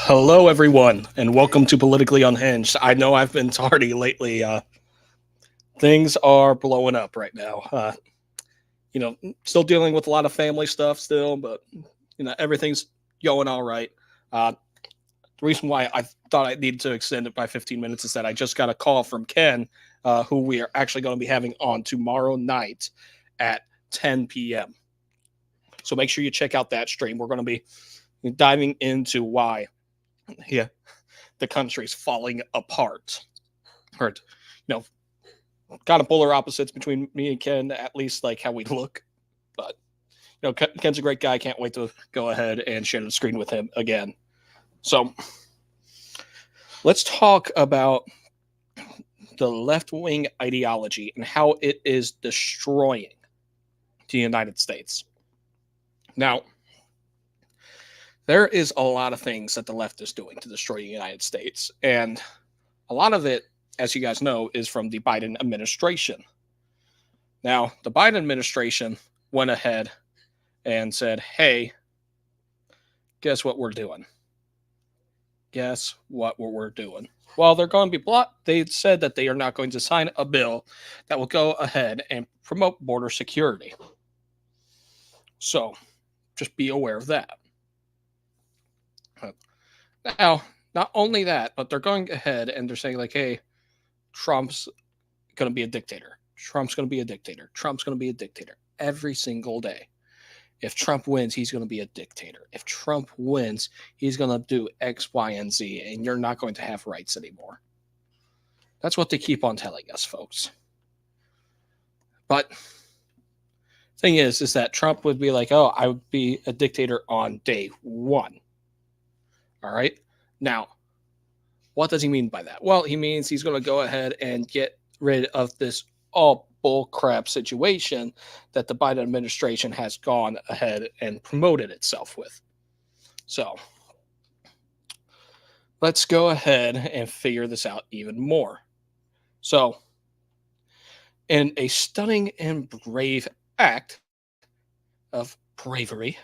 Hello, everyone, and welcome to Politically Unhinged. I know I've been tardy lately. Things are blowing up right now. Still dealing with a lot of family stuff still, but everything's going all right. The reason why I thought I needed to extend it by 15 minutes is that I just got a call from Ken, who we are actually going to be having on tomorrow night at 10 p.m. So make sure you check out that stream. We're going to be diving into why, yeah, the country's falling apart. Or, you know, kind of polar opposites between me and Ken, at least like how we look. But Ken's a great guy. Can't wait to go ahead and share the screen with him again. So let's talk about the left-wing ideology and how it is destroying the United States. Now, there is a lot of things that the left is doing to destroy the United States, and a lot of it, as you guys know, is from the Biden administration. Now, the Biden administration went ahead and said, hey, guess what we're doing? Guess what we're doing? Well, they're going to be blocked. They said that they are not going to sign a bill that will go ahead and promote border security. So just be aware of that. Now, not only that, but they're going ahead and they're saying, like, hey, Trump's going to be a dictator. Trump's going to be a dictator. Trump's going to be a dictator every single day. If Trump wins, he's going to be a dictator. If Trump wins, he's going to do X, Y, and Z, and you're not going to have rights anymore. That's what they keep on telling us, folks. But thing is that Trump would be like, oh, I would be a dictator on day one. All right? Now, what does he mean by that? Well, he means he's going to go ahead and get rid of this all bullcrap situation that the Biden administration has gone ahead and promoted itself with. So let's go ahead and figure this out even more. So, in a stunning and brave act of bravery,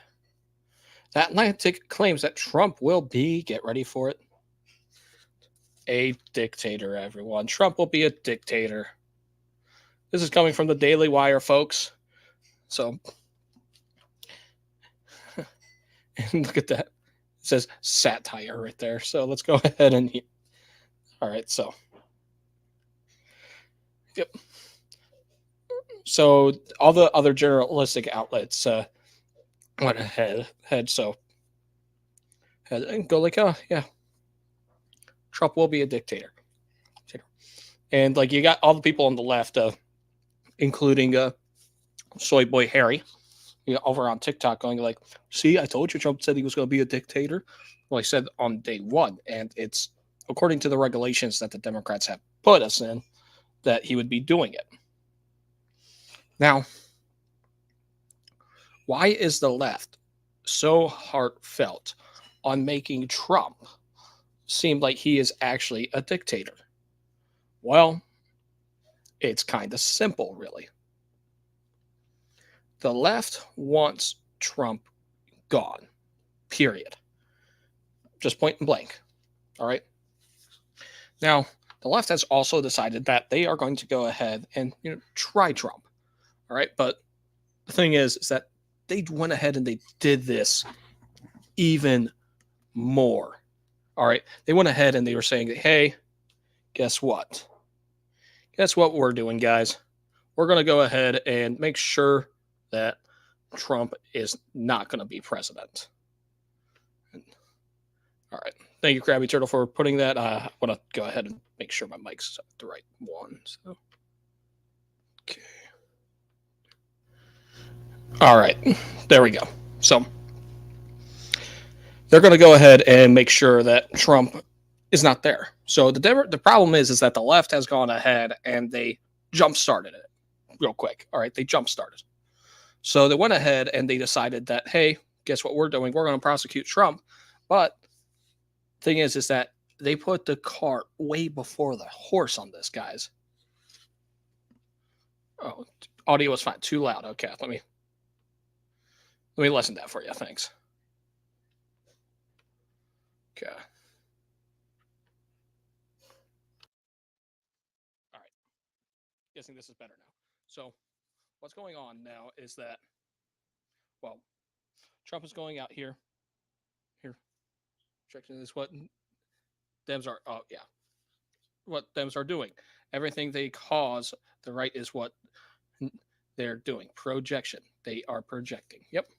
the Atlantic claims that Trump will be, get ready for it, a dictator, everyone. Trump will be a dictator. This is coming from the Daily Wire, folks. So, and look at that. It says satire right there. So let's go ahead and, all right, so, yep. So all the other journalistic outlets went ahead, so, and go like, oh, yeah, Trump will be a dictator. And, like, you got all the people on the left, including Soy Boy Harry, over on TikTok going like, see, I told you Trump said he was going to be a dictator. Well, he said on day one, and it's according to the regulations that the Democrats have put us in that he would be doing it. Now, why is the left so heartfelt on making Trump seem like he is actually a dictator? Well, it's kind of simple, really. The left wants Trump gone, period. Just point and blank. All right. Now, the left has also decided that they are going to go ahead and try Trump. All right. But the thing is that they went ahead and they did this even more. All right. They went ahead and they were saying, hey, guess what? Guess what we're doing, guys? We're going to go ahead and make sure that Trump is not going to be president. All right. Thank you, Krabby Turtle, for putting that. I want to go ahead and make sure my mic's the right one. So, okay. All right. There we go. So, they're going to go ahead and make sure that Trump is not there. So the problem is that the left has gone ahead and they jump-started it real quick. All right, they jump-started. So they went ahead and they decided that, hey, guess what we're doing? We're going to prosecute Trump. But the thing is that they put the cart way before the horse on this, guys. Oh, audio was fine. Too loud. Okay, let me lessen that for you. Thanks. Okay. All right. Guessing this is better now. So, what's going on now is that, well, Trump is going out here. Here, checking this. What Dems are. Oh, yeah. What Dems are doing. Everything they cause the right is what they're doing. Projection. They are projecting. Yep.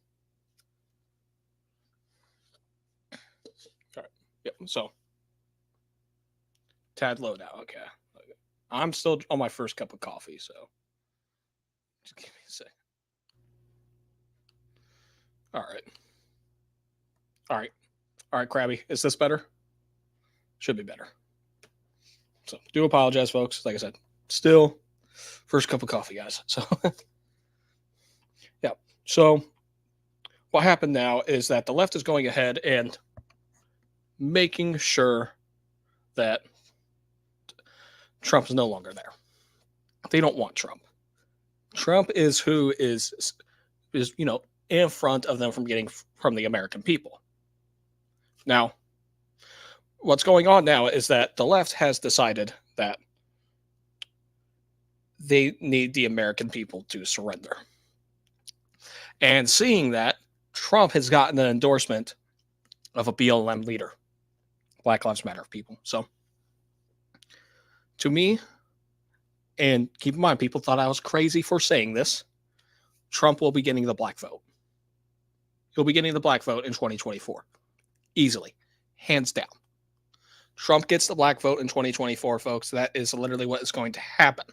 All right. Yep. So, tad low now. Okay. I'm still on my first cup of coffee, so just give me a sec. All right. All right. All right, Krabby. Is this better? Should be better. So do apologize, folks. Like I said, still first cup of coffee, guys. So yeah. So what happened now is that the left is going ahead and making sure that Trump is no longer there. They don't want Trump. Trump is who is in front of them from getting from the American people. Now, what's going on now is that the left has decided that they need the American people to surrender. And seeing that, Trump has gotten an endorsement of a BLM leader, Black Lives Matter people. So, to me, and keep in mind, people thought I was crazy for saying this, Trump will be getting the black vote. He'll be getting the black vote in 2024. Easily. Hands down. Trump gets the black vote in 2024, folks. That is literally what is going to happen.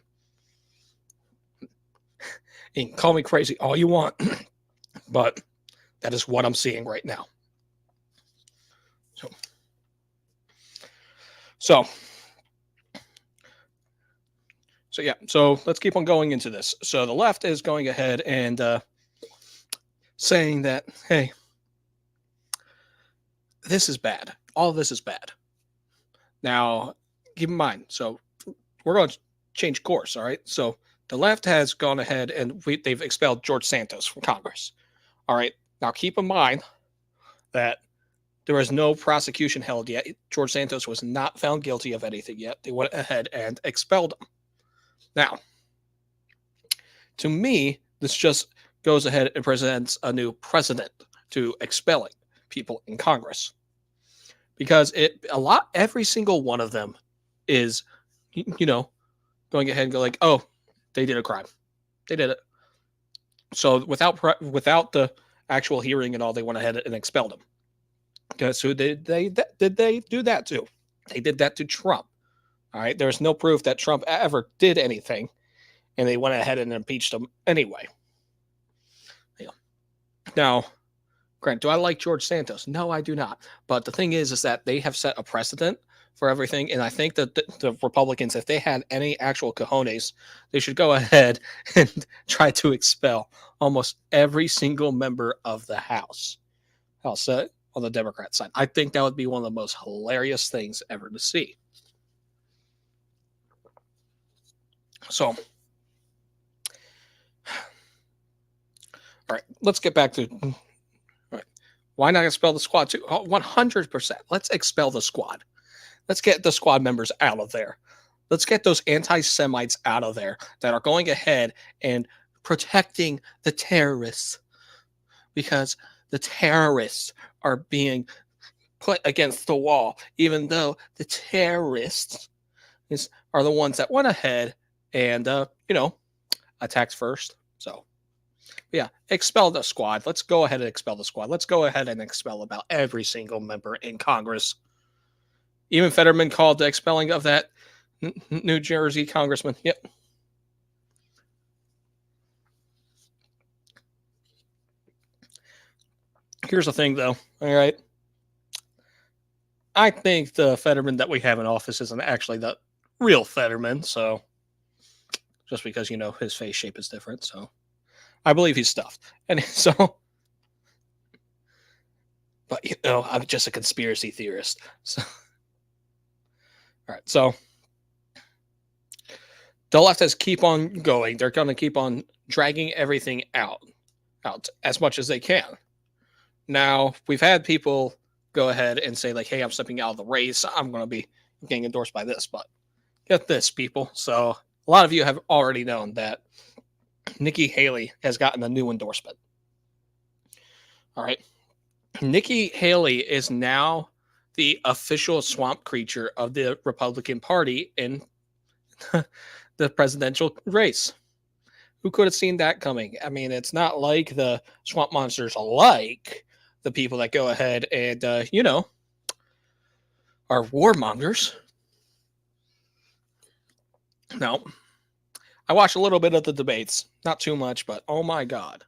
You can call me crazy all you want, but that is what I'm seeing right now. So yeah. So let's keep on going into this. So the left is going ahead and saying that, hey, this is bad. All of this is bad. Now, keep in mind, so we're going to change course, all right? So the left has gone ahead and they've expelled George Santos from Congress. All right. Now, keep in mind that there was no prosecution held yet. George Santos was not found guilty of anything yet. They went ahead and expelled him. Now, to me, this just goes ahead and presents a new precedent to expelling people in Congress. Because every single one of them is, going ahead and go like, oh, they did a crime. They did it. So without the actual hearing and all, they went ahead and expelled him. Guess who did they do that to? They did that to Trump. All right. There's no proof that Trump ever did anything, and they went ahead and impeached him anyway. Yeah. Now, Grant, do I like George Santos? No, I do not. But the thing is that they have set a precedent for everything, and I think that the Republicans, if they had any actual cojones, they should go ahead and try to expel almost every single member of the House. I'll say on the Democrat side. I think that would be one of the most hilarious things ever to see. So, all right, let's get back to. All right, why not expel the squad too? 100%. Let's expel the squad. Let's get the squad members out of there. Let's get those anti-Semites out of there that are going ahead and protecting the terrorists, because the terrorists are being put against the wall, even though the terrorists are the ones that went ahead and, attacked first. So, yeah, expel the squad. Let's go ahead and expel the squad. Let's go ahead and expel about every single member in Congress. Even Fetterman called the expelling of that New Jersey congressman. Yep. Here's the thing, though. All right. I think the Fetterman that we have in office isn't actually the real Fetterman. So, just because, his face shape is different. So, I believe he's stuffed. And so, but, I'm just a conspiracy theorist. So, all right. So, the left has keep on going. They're going to keep on dragging everything out as much as they can. Now, we've had people go ahead and say like, hey, I'm stepping out of the race. I'm going to be getting endorsed by this. But get this, people. So a lot of you have already known that Nikki Haley has gotten a new endorsement. All right. Nikki Haley is now the official swamp creature of the Republican Party in the presidential race. Who could have seen that coming? I mean, it's not like the swamp monsters like the people that go ahead and, are warmongers. No. I watched a little bit of the debates. Not too much, but oh my God.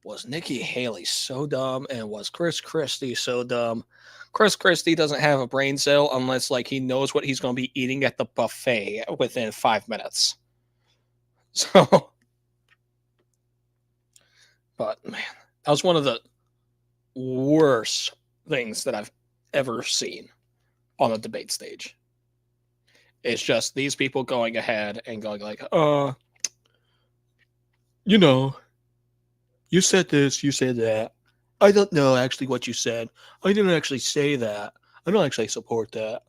Was Nikki Haley so dumb, and was Chris Christie so dumb? Chris Christie doesn't have a brain cell unless like he knows what he's going to be eating at the buffet within 5 minutes. So, but man, that was one of the worst things that I've ever seen on a debate stage. It's just these people going ahead and going like, you said this, you said that. I don't know actually what you said. I didn't actually say that. I don't actually support that.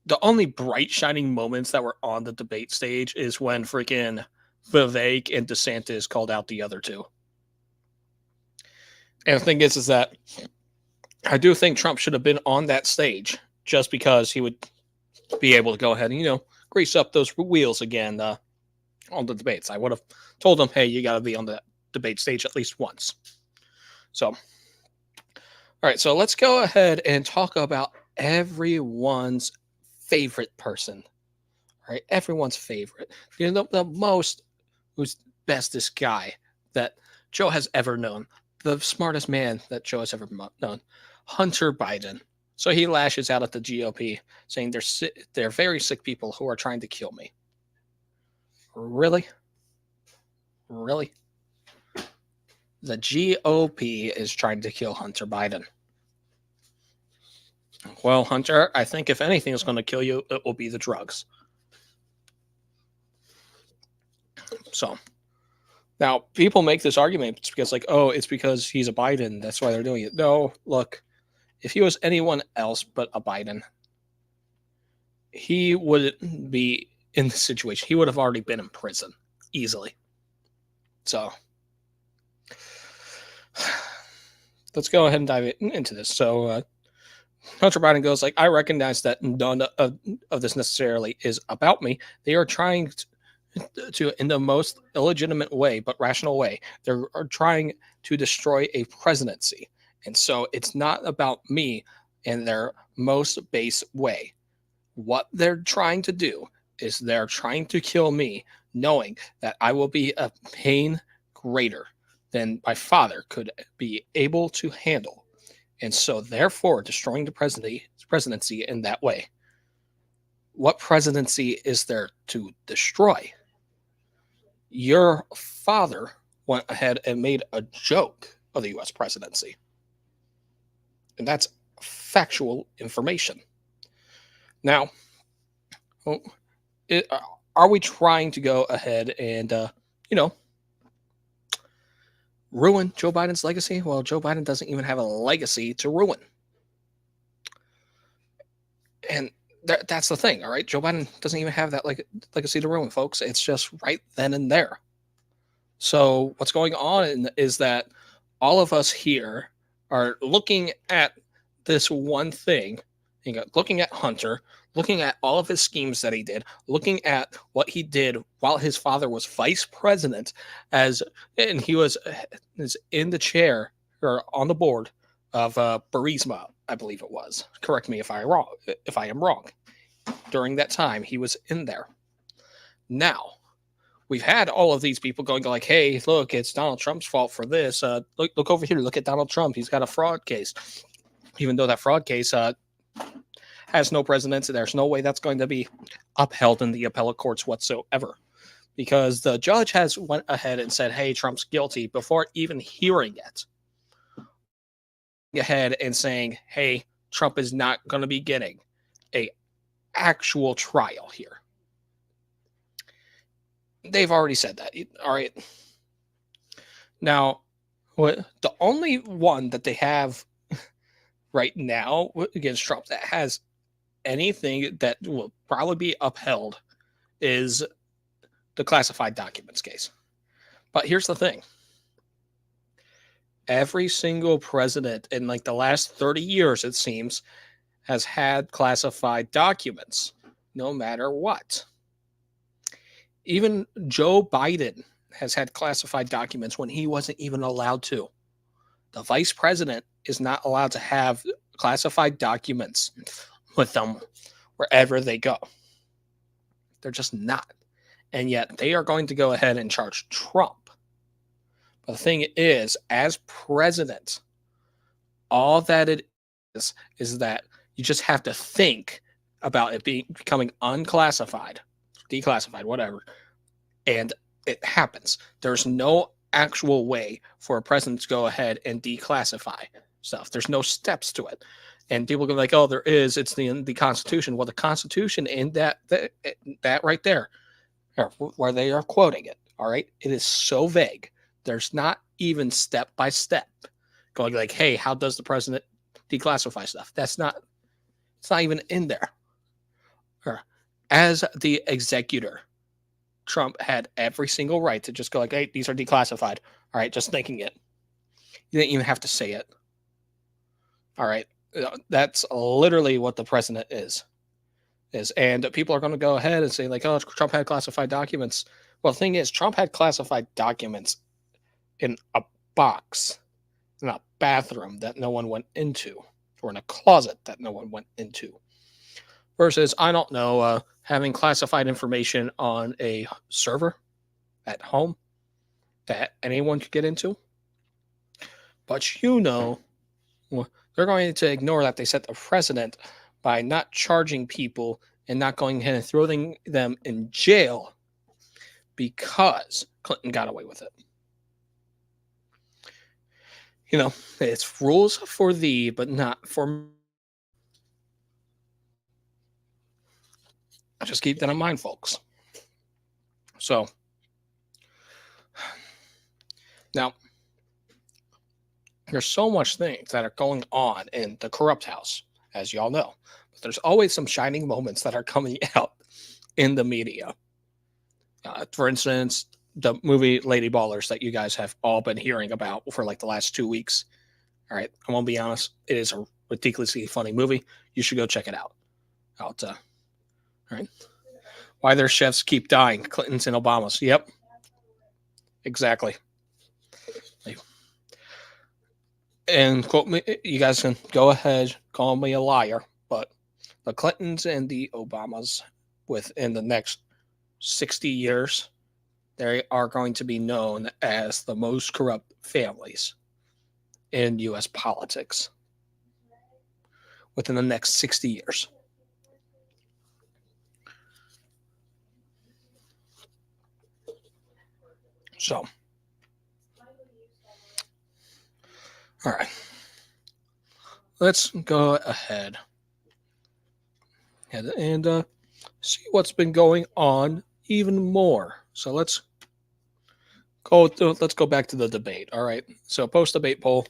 The only bright shining moments that were on the debate stage is when freaking Vivek and DeSantis called out the other two. And the thing is that I do think Trump should have been on that stage just because he would be able to go ahead and, grease up those wheels again on the debates. I would have told him, hey, you got to be on the debate stage at least once. So, all right, so let's go ahead and talk about everyone's favorite person. All right, everyone's favorite. The most, who's bestest guy that Joe has ever known, the smartest man that Joe has ever known, Hunter Biden. So he lashes out at the GOP, saying they're very sick people who are trying to kill me. Really? Really? The GOP is trying to kill Hunter Biden. Well, Hunter, I think if anything is going to kill you, it will be the drugs. So now people make this argument because like, oh, it's because he's a Biden. That's why they're doing it. No, look, if he was anyone else but a Biden, he wouldn't be in this situation. He would have already been in prison easily. So let's go ahead and dive into this. So Hunter Biden goes like, I recognize that none of this necessarily is about me. They are trying to, in the most illegitimate way, but rational way, they're trying to destroy a presidency. And so it's not about me in their most base way. What they're trying to do is they're trying to kill me, knowing that I will be a pain greater than my father could be able to handle. And so therefore destroying the presidency in that way. What presidency is there to destroy? Your father went ahead and made a joke of the US presidency. And that's factual information. Now, are we trying to go ahead and, ruin Joe Biden's legacy? Well, Joe Biden doesn't even have a legacy to ruin. And that's the thing, all right? Joe Biden doesn't even have that legacy to ruin, folks. It's just right then and there. So what's going on is that all of us here are looking at this one thing, looking at Hunter, looking at all of his schemes that he did, looking at what he did while his father was vice president, and he was in the chair or on the board of Burisma, I believe it was. Correct me if I am wrong. During that time, he was in there. Now, we've had all of these people going like, hey, look, it's Donald Trump's fault for this. Look over here. Look at Donald Trump. He's got a fraud case. Even though that fraud case has no precedence, there's no way that's going to be upheld in the appellate courts whatsoever. Because the judge has went ahead and said, hey, Trump's guilty before even hearing it. Ahead and saying, hey, Trump is not going to be getting a actual trial here. They've already said that. All right. Now, the only one that they have right now against Trump that has anything that will probably be upheld is the classified documents case. But here's the thing. Every single president in like the last 30 years, it seems, has had classified documents, no matter what. Even Joe Biden has had classified documents when he wasn't even allowed to. The vice president is not allowed to have classified documents with them wherever they go. They're just not. And yet they are going to go ahead and charge Trump. But the thing is, as president, all that it is that you just have to think about it becoming unclassified, declassified, whatever, and it happens. There's no actual way for a president to go ahead and declassify stuff. There's no steps to it. And people go like, "Oh, there is. It's the Constitution." Well, the Constitution in that right there, where they are quoting it, all right, it is so vague. There's not even step by step going like, "Hey, how does the president declassify stuff?" It's not even in there. As the executor, Trump had every single right to just go like, "Hey, these are declassified." All right, just thinking it. You didn't even have to say it. All right, that's literally what the president is. And people are going to go ahead and say like, "Oh, Trump had classified documents." Well, the thing is, Trump had classified documents in a box, in a bathroom that no one went into, or in a closet that no one went into. Versus, I don't know, having classified information on a server at home that anyone could get into. But they're going to ignore that they set the precedent by not charging people and not going ahead and throwing them in jail because Clinton got away with it. It's rules for thee, but not for me. Just keep that in mind, folks. So, now, there's so much things that are going on in the corrupt house, as y'all know. But there's always some shining moments that are coming out in the media. For instance, the movie Lady Ballers that you guys have all been hearing about for like the last 2 weeks. All right, I'm gonna be honest, it is a ridiculously funny movie. You should go check it out. All right. Why their chefs keep dying, Clintons and Obamas. Yep, exactly. And quote me, you guys can go ahead, call me a liar, but the Clintons and the Obamas, within the next 60 years, they are going to be known as the most corrupt families in U.S. politics within the next 60 years. So, all right, let's go ahead and see what's been going on even more. So let's go back to the debate. All right. So post debate poll,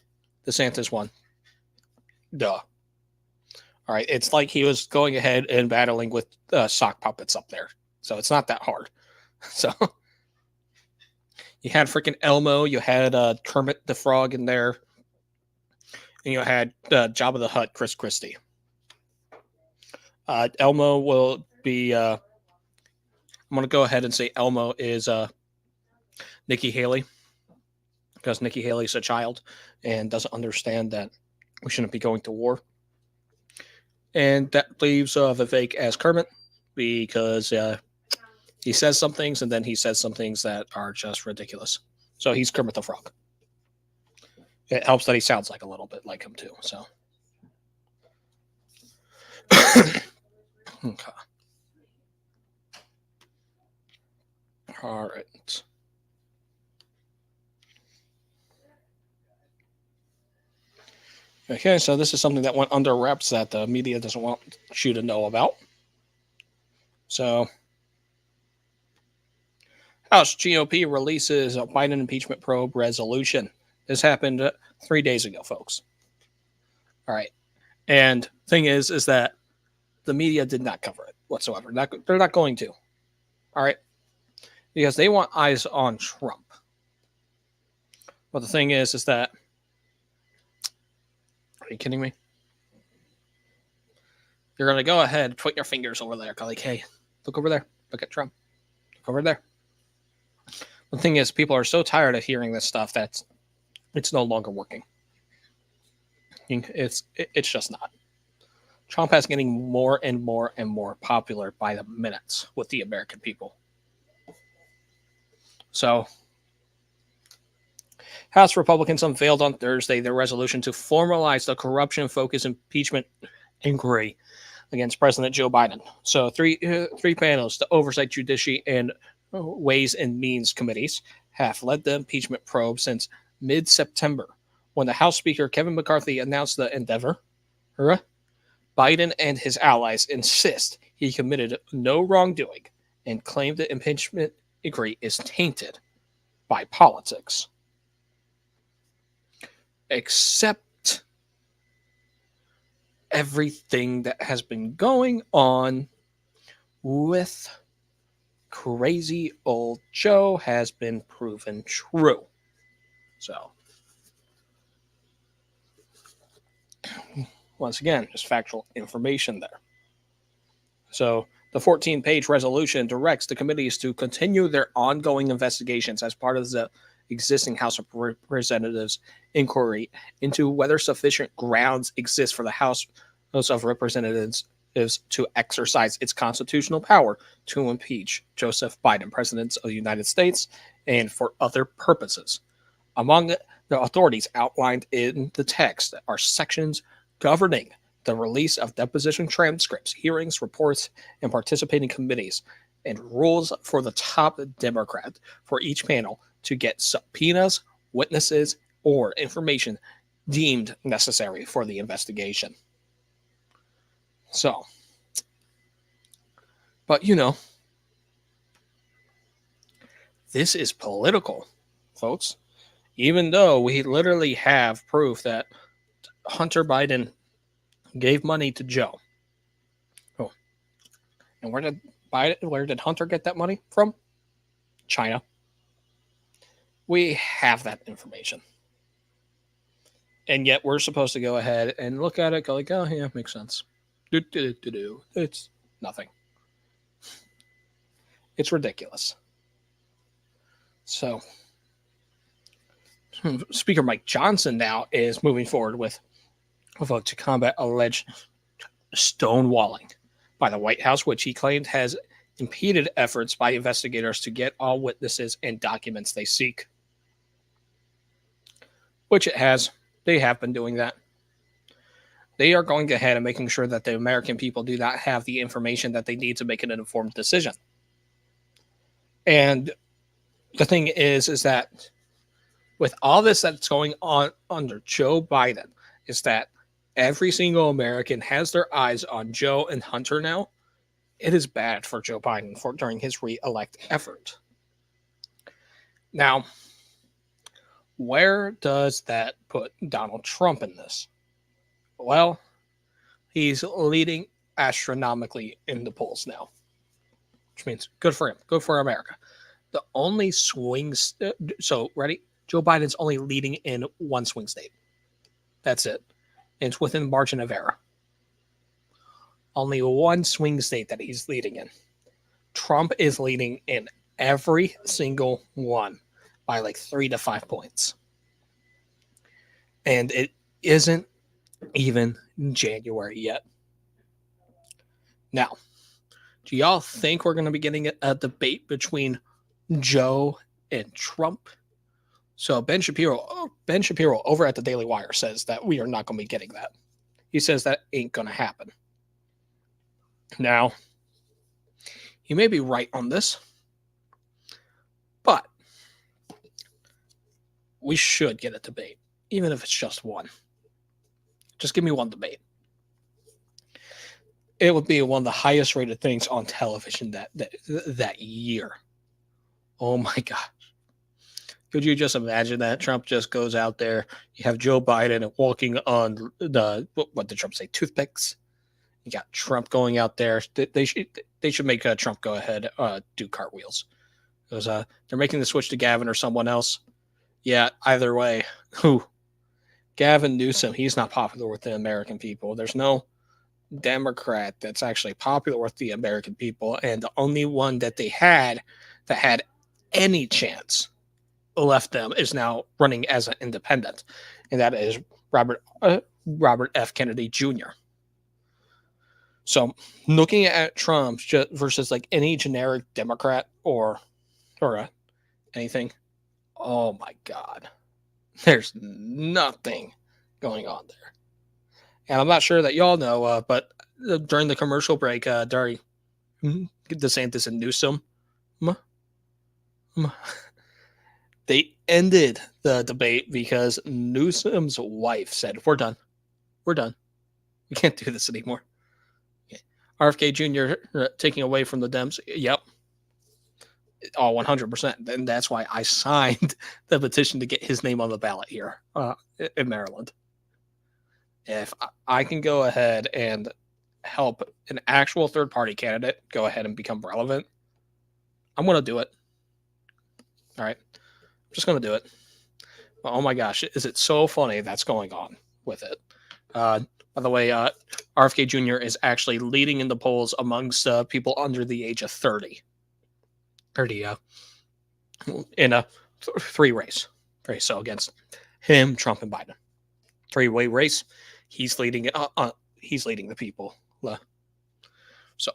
DeSantis won. Duh. All right. It's like he was going ahead and battling with sock puppets up there. So it's not that hard. So you had freaking Elmo, you had Kermit the Frog in there, and you had Jabba the Hutt, Chris Christie. Elmo will be. I'm going to go ahead and say Elmo is Nikki Haley, because Nikki Haley's a child and doesn't understand that we shouldn't be going to war. And that leaves Vivek as Kermit, because he says some things and then he says some things that are just ridiculous. So he's Kermit the Frog. It helps that he sounds like a little bit like him too. So, okay. All right. Okay, so this is something that went under wraps that the media doesn't want you to know about. So, House GOP releases a Biden impeachment probe resolution. This happened 3 days ago, folks. All right. And thing is that the media did not cover it whatsoever. They're not going to. All right. Because they want eyes on Trump. But the thing is that, are you kidding me? You're going to go ahead, point your fingers over there. Go like, hey, look over there. Look at Trump. Look over there. The thing is, people are so tired of hearing this stuff that it's no longer working. It's just not. Trump is getting more and more and more popular by the minutes with the American people. So, House Republicans unveiled on Thursday their resolution to formalize the corruption-focused impeachment inquiry against President Joe Biden. So, three panels, the Oversight, Judiciary, and Ways and Means committees, have led the impeachment probe since mid-September, when the House Speaker Kevin McCarthy announced the endeavor. Biden and his allies insist he committed no wrongdoing and claim the impeachment inquiry is tainted by politics. Except everything that has been going on with crazy old Joe has been proven true. So, once again, just factual information there. So, the 14-page resolution directs the committees to continue their ongoing investigations as part of the existing House of Representatives inquiry into whether sufficient grounds exist for the House of Representatives to exercise its constitutional power to impeach Joseph Biden, President of the United States, and for other purposes. Among the authorities outlined in the text are sections governing the release of deposition transcripts, hearings, reports, and participating committees, and rules for the top Democrat for each panel to get subpoenas, witnesses, or information deemed necessary for the investigation. So, but this is political, folks. Even though we literally have proof that Hunter Biden gave money to Joe. Oh, and where did Hunter get that money from? China. We have that information. And yet we're supposed to go ahead and look at it, go like, oh, yeah, makes sense. It's nothing. It's ridiculous. So, Speaker Mike Johnson now is moving forward with a vote to combat alleged stonewalling by the White House, which he claimed has impeded efforts by investigators to get all witnesses and documents they seek. Which it has. They have been doing that. They are going ahead and making sure that the American people do not have the information that they need to make an informed decision. And the thing is that with all this that's going on under Joe Biden, is that every single American has their eyes on Joe and Hunter now. It is bad for Joe Biden during his re-elect effort. Now, where does that put Donald Trump in this? Well, he's leading astronomically in the polls now, which means good for him, good for America. The only swings, so ready? Joe Biden's only leading in one swing state. That's it. And it's within the margin of error. Only one swing state that he's leading in. Trump is leading in every single one by like 3 to 5 points. And it isn't even January yet. Now, do y'all think we're going to be getting a debate between Joe and Trump? So Ben Shapiro over at the Daily Wire says that we are not going to be getting that. He says that ain't going to happen. Now, he may be right on this, but we should get a debate, even if it's just one. Just give me one debate. It would be one of the highest rated things on television that year. Oh my gosh. Could you just imagine that Trump just goes out there? You have Joe Biden walking on what did Trump say? Toothpicks. You got Trump going out there. They should make Trump go ahead do cartwheels because they're making the switch to Gavin or someone else. Yeah, either way, who Gavin Newsom, he's not popular with the American people. There's no Democrat that's actually popular with the American people, and the only one that they had that had any chance left them is now running as an independent, and that is Robert F. Kennedy Jr. So, looking at Trump versus like any generic Democrat or anything, oh my God, there's nothing going on there. And I'm not sure that y'all know, but during the commercial break, during DeSantis and Newsom, they ended the debate because Newsom's wife said, "We're done. We're done. We can't do this anymore." Okay. RFK Jr. Taking away from the Dems. Yep. All 100%. And that's why I signed the petition to get his name on the ballot here in Maryland. If I can go ahead and help an actual third party candidate go ahead and become relevant, I'm going to do it. All right. I'm just going to do it. But, oh my gosh, is it so funny that's going on with it? By the way, RFK Jr. is actually leading in the polls amongst people under the age of 30. 30 in a three race. So against him, Trump, and Biden. Three-way race. He's leading it. He's leading the people. So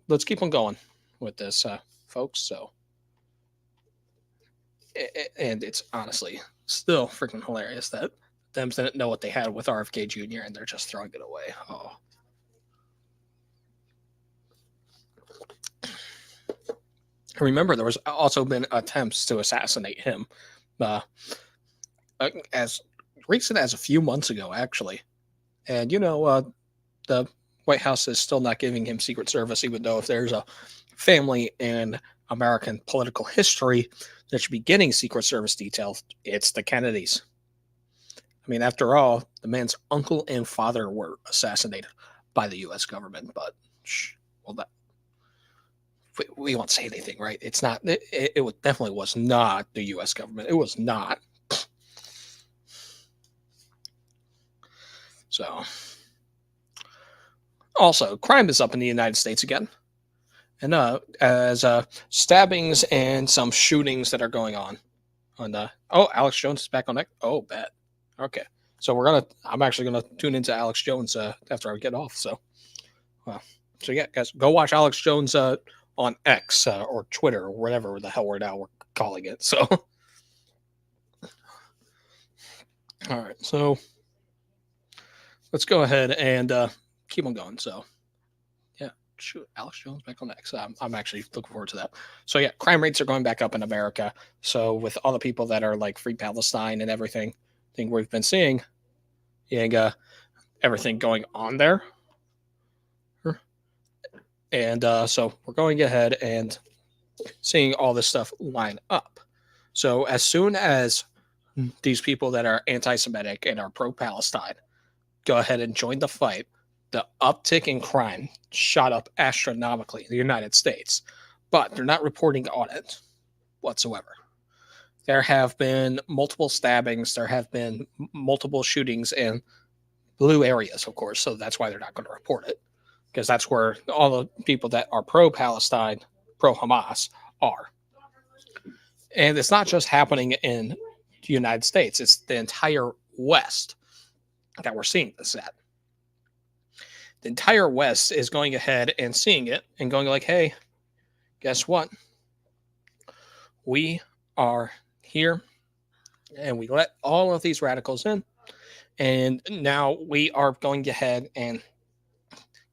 let's keep on going with this, folks. So, and it's honestly still freaking hilarious that them didn't know what they had with RFK Jr. and they're just throwing it away. Oh. Remember, there was also been attempts to assassinate him as recent as a few months ago, actually. And, the White House is still not giving him Secret Service, even though if there's a family in American political history that should be getting Secret Service details, it's the Kennedys. I mean, after all, the man's uncle and father were assassinated by the U.S. government, but, we won't say anything, right? It's not, it definitely was not the U.S. government. It was not. So, also, crime is up in the United States again. And as stabbings and some shootings that are going on. Alex Jones is back on deck. Oh, bet. Okay. So I'm actually gonna tune into Alex Jones after I get off. So yeah, guys, go watch Alex Jones on X or Twitter or whatever the hell we're calling it. So, all right. So let's go ahead and keep on going. So, yeah, shoot, Alex Jones back on X. I'm actually looking forward to that. So, yeah, crime rates are going back up in America. So, with all the people that are like Free Palestine and everything, I think we've been seeing, everything going on there. And so we're going ahead and seeing all this stuff line up. So as soon as these people that are anti-Semitic and are pro-Palestine go ahead and join the fight, the uptick in crime shot up astronomically in the United States. But they're not reporting on it whatsoever. There have been multiple stabbings. There have been multiple shootings in blue areas, of course. So that's why they're not going to report it. Because that's where all the people that are pro-Palestine, pro-Hamas are. And it's not just happening in the United States. It's the entire West that we're seeing this at. The entire West is going ahead and seeing it and going like, hey, guess what? We are here and we let all of these radicals in. And now we are going ahead and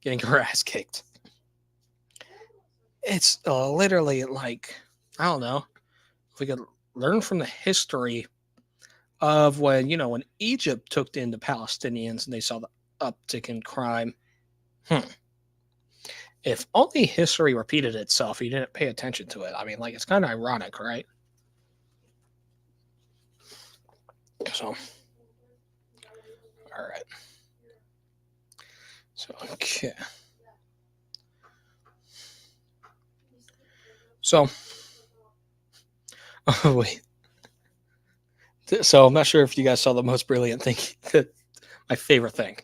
getting her ass kicked. It's literally like, I don't know, if we could learn from the history of when Egypt took in the Palestinians and they saw the uptick in crime. If only history repeated itself, you didn't pay attention to it. I mean, like, it's kind of ironic, right? So, all right. So, okay. So, oh, wait. So, I'm not sure if you guys saw the most brilliant thing, my favorite thing.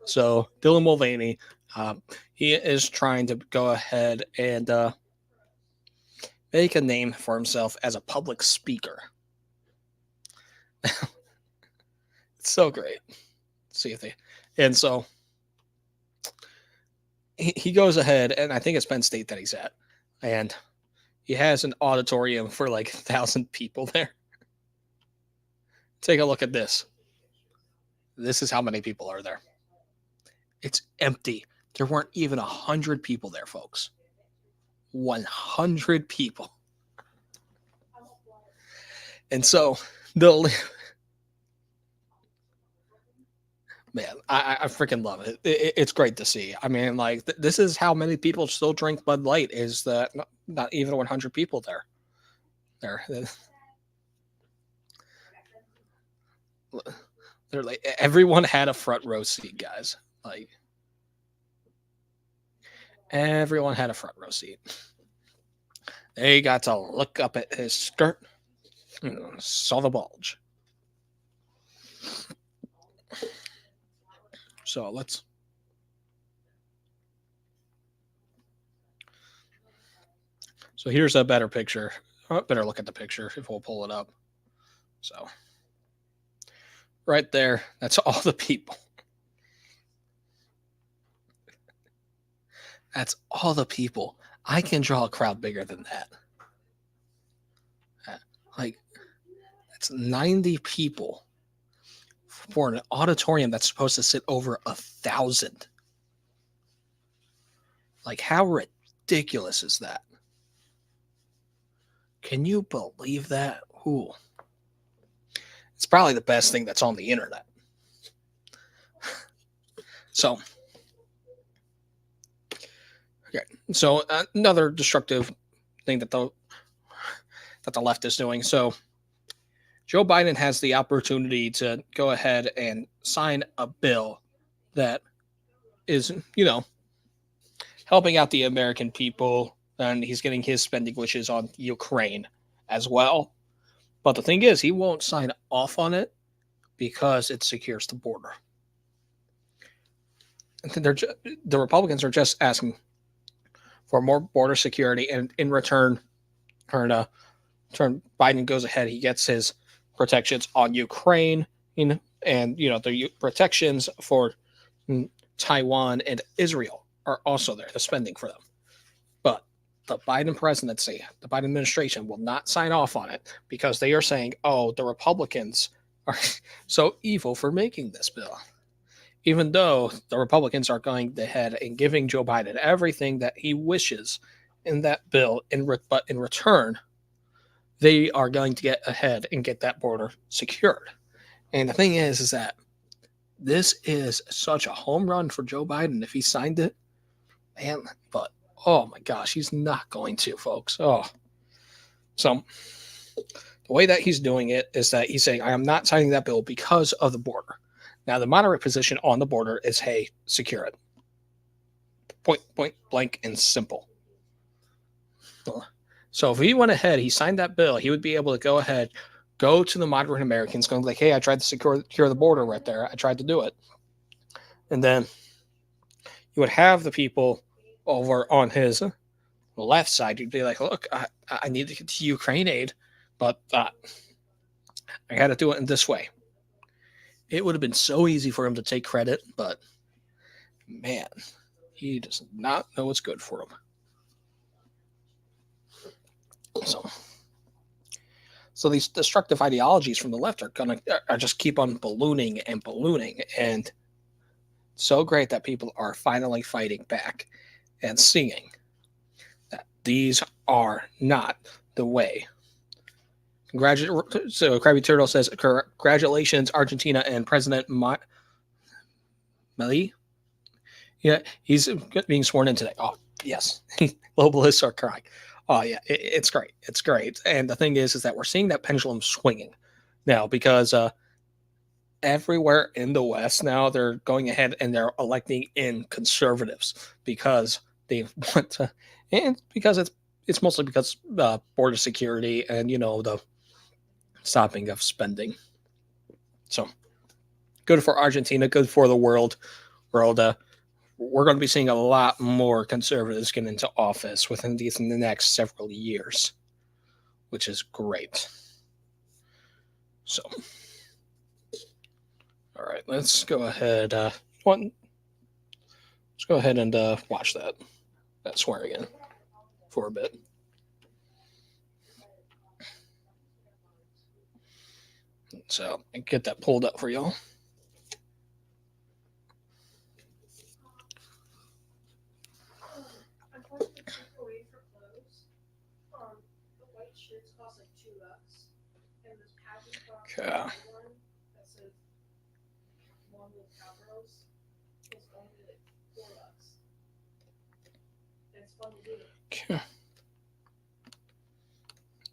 So, Dylan Mulvaney, he is trying to go ahead and make a name for himself as a public speaker. It's so great. Let's see if they, and so he goes ahead, and I think it's Penn State that he's at, and he has an auditorium for like 1,000 people there. Take a look at this. This is how many people are there. It's empty. There weren't even 100 people there, folks. 100 people. And so the man, I freaking love it. It's great to see. I mean, like this is how many people still drink Bud Light. Is that not even 100 people there? They're like everyone had a front row seat, guys. Like everyone had a front row seat. They got to look up at his skirt. Saw the bulge. So let's. So here's a better picture. Better look at the picture if we'll pull it up. So right there, that's all the people. That's all the people. I can draw a crowd bigger than that. Like, that's 90 people for an auditorium that's supposed to sit over 1,000. Like, how ridiculous is that? Can you believe that? Ooh. It's probably the best thing that's on the internet. So, okay. So another destructive thing that the left is doing. So, Joe Biden has the opportunity to go ahead and sign a bill that is, helping out the American people, and he's getting his spending wishes on Ukraine as well. But the thing is, he won't sign off on it because it secures the border. The Republicans are just asking for more border security, and in return, Biden goes ahead. He gets his protections on Ukraine, and the protections for Taiwan and Israel are also there. The spending for them, but the Biden presidency, the Biden administration will not sign off on it because they are saying, "Oh, the Republicans are so evil for making this bill." Even though the Republicans are going ahead and giving Joe Biden everything that he wishes in that bill, but in return, they are going to get ahead and get that border secured. And the thing is that this is such a home run for Joe Biden if he signed it. Man, but oh my gosh, he's not going to, folks. Oh, so the way that he's doing it is that he's saying, I am not signing that bill because of the border. Now, the moderate position on the border is, hey, secure it. Point blank and simple. So if he went ahead, he signed that bill, he would be able to go ahead, go to the moderate Americans, going like, hey, I tried to secure the border right there. I tried to do it. And then you would have the people over on his left side. You'd be like, look, I need to get to Ukraine aid, but I got to do it in this way. It would have been so easy for him to take credit, but man, he does not know what's good for him. So these destructive ideologies from the left are just keep on ballooning, and so great that people are finally fighting back and seeing that these are not the way. So Krabby Turtle says, congratulations, Argentina and President Milei. Yeah, he's being sworn in today. Oh, yes. Globalists are crying. Oh, yeah, it's great. It's great. And the thing is that we're seeing that pendulum swinging now because everywhere in the West now they're going ahead and they're electing in conservatives because they want to, and because it's mostly because border security and the stopping of spending. So good for Argentina, good for the world. We're going to be seeing a lot more conservatives get into office within the next several years, which is great. So, all right, let's go ahead. Let's go ahead and watch that swearing in for a bit. So, get that pulled up for y'all. Okay. Okay.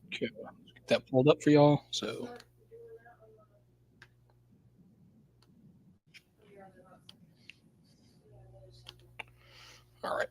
Okay. Get that pulled up for y'all. So, all right.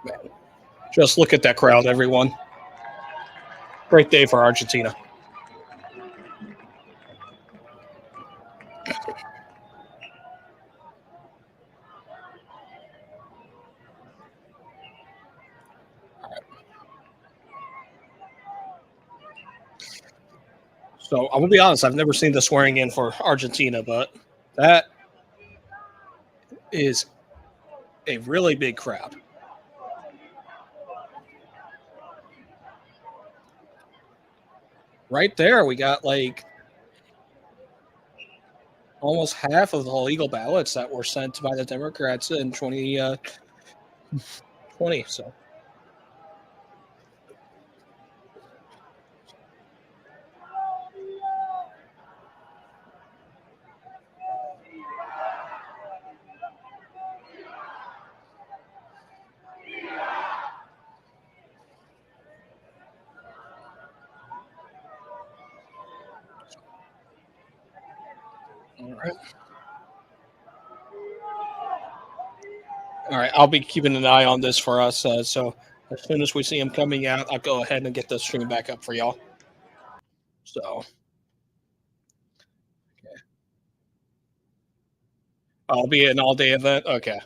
Man, just look at that crowd, everyone. Great day for Argentina. So I'm gonna be honest, I've never seen the swearing in for Argentina, but that is a really big crowd. Right there, we got like almost half of the legal ballots that were sent by the Democrats in 2020. So, all right. All right, I'll be keeping an eye on this for us. So as soon as we see him coming out, I'll go ahead and get the stream back up for y'all. So okay. I'll be an all-day event. Okay.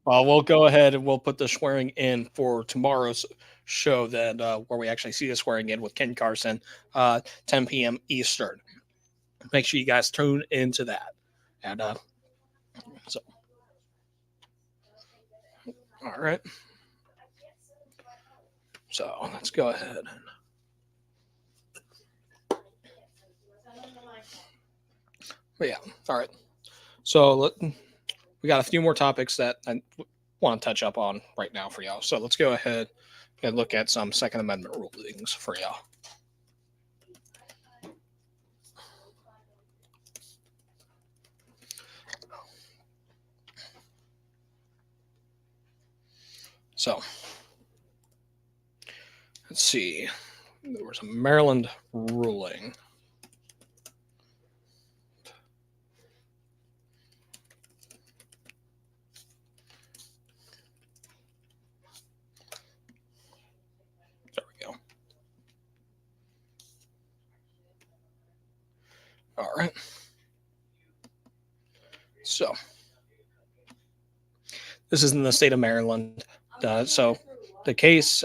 We'll go ahead and we'll put the swearing in for tomorrow's show that where we actually see the swearing in with Ken Carson, 10 p.m. Eastern. Make sure you guys tune into that. And so, all right. So let's go ahead. But yeah, all right. So we got a few more topics that I want to touch up on right now for y'all. So let's go ahead and look at some Second Amendment rulings for y'all. So let's see. There was a Maryland ruling. There we go. All right. So this is in the state of Maryland. So the case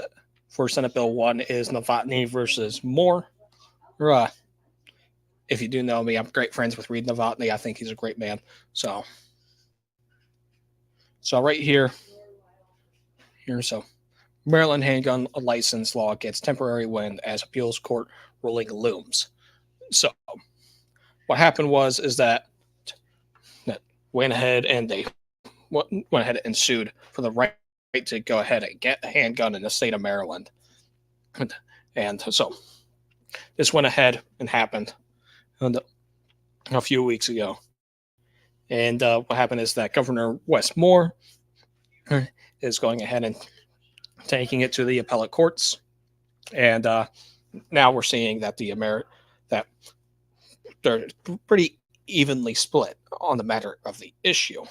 for Senate Bill 1 is Novotny versus Moore. If you do know me, I'm great friends with Reed Novotny. I think he's a great man. So right here. So Maryland handgun license law gets temporary wind as appeals court ruling looms. So what happened is that went ahead and they went ahead and sued for the right to go ahead and get a handgun in the state of Maryland. And so this went ahead and happened a few weeks ago. And what happened is that Governor Wes Moore is going ahead and taking it to the appellate courts. And now we're seeing that that they're pretty evenly split on the matter of the issue.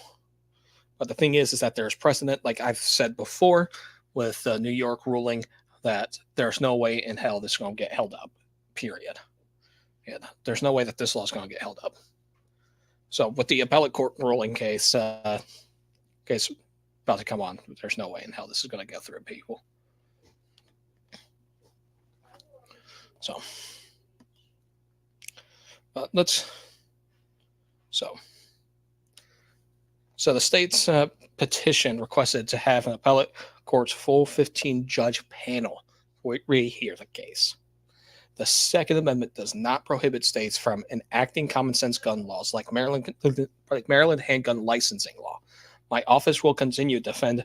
But the thing is that there's precedent, like I've said before, with New York ruling that there's no way in hell this is going to get held up, period. And there's no way that this law is going to get held up. So with the appellate court ruling case about to come on, there's no way in hell this is going to go through, people. So So the state's petition requested to have an appellate court's full 15-judge panel rehear the case. The Second Amendment does not prohibit states from enacting common sense gun laws like Maryland handgun licensing law. My office will continue to defend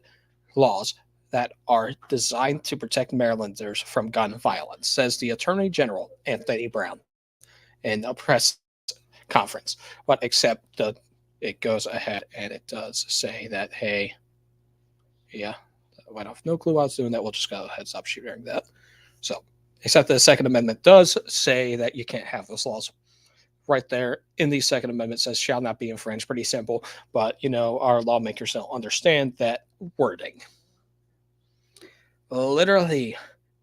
laws that are designed to protect Marylanders from gun violence, says the Attorney General, Anthony Brown, in a press conference. But except it goes ahead and it does say that, hey, yeah, I have no clue why I was doing that. We'll just go ahead and stop sharing that. So, except the Second Amendment does say that you can't have those laws. Right there in the Second Amendment says shall not be infringed. Pretty simple, but our lawmakers don't understand that wording. Literally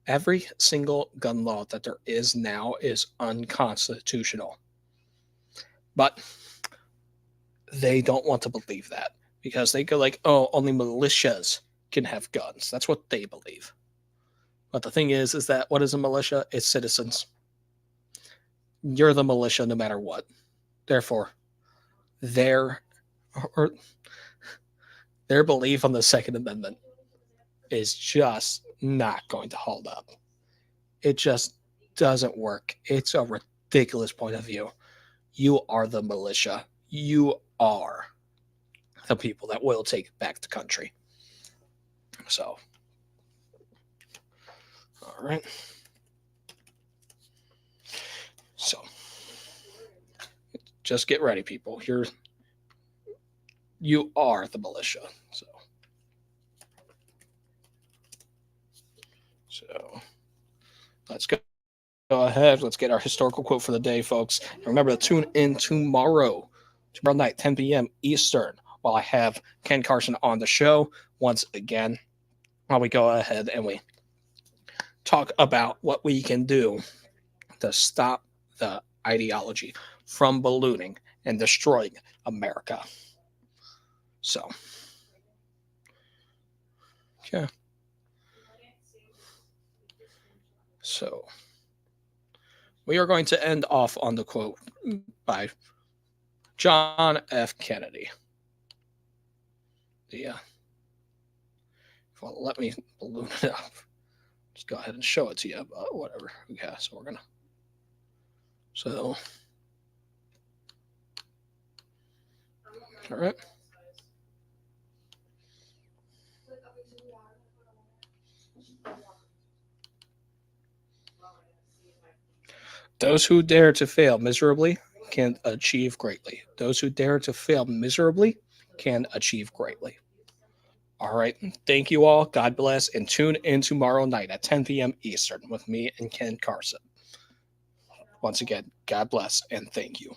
every single gun law that there is now is unconstitutional. But they don't want to believe that because they go like, oh, only militias can have guns. That's what they believe. But the thing is that what is a militia? It's citizens. You're the militia no matter what. Therefore, their belief on the Second Amendment is just not going to hold up. It just doesn't work. It's a ridiculous point of view. You are the militia. You are the people that will take back the country. So, all right. So, just get ready, people. You are the militia. So let's go ahead. Let's get our historical quote for the day, folks. And remember to tune in tomorrow night, 10 p.m. Eastern, while I have Ken Carson on the show once again, while we go ahead and we talk about what we can do to stop the ideology from ballooning and destroying America. So, okay. So, we are going to end off on the quote by John F. Kennedy. Yeah. Well, let me balloon it up. Just go ahead and show it to you, but whatever. Yeah, so we're going to. So, all right. Those who dare to fail miserably can achieve greatly. Those who dare to fail miserably can achieve greatly. All right. Thank you all. God bless. And tune in tomorrow night at 10 p.m. Eastern with me and Ken Carson. Once again, God bless and thank you.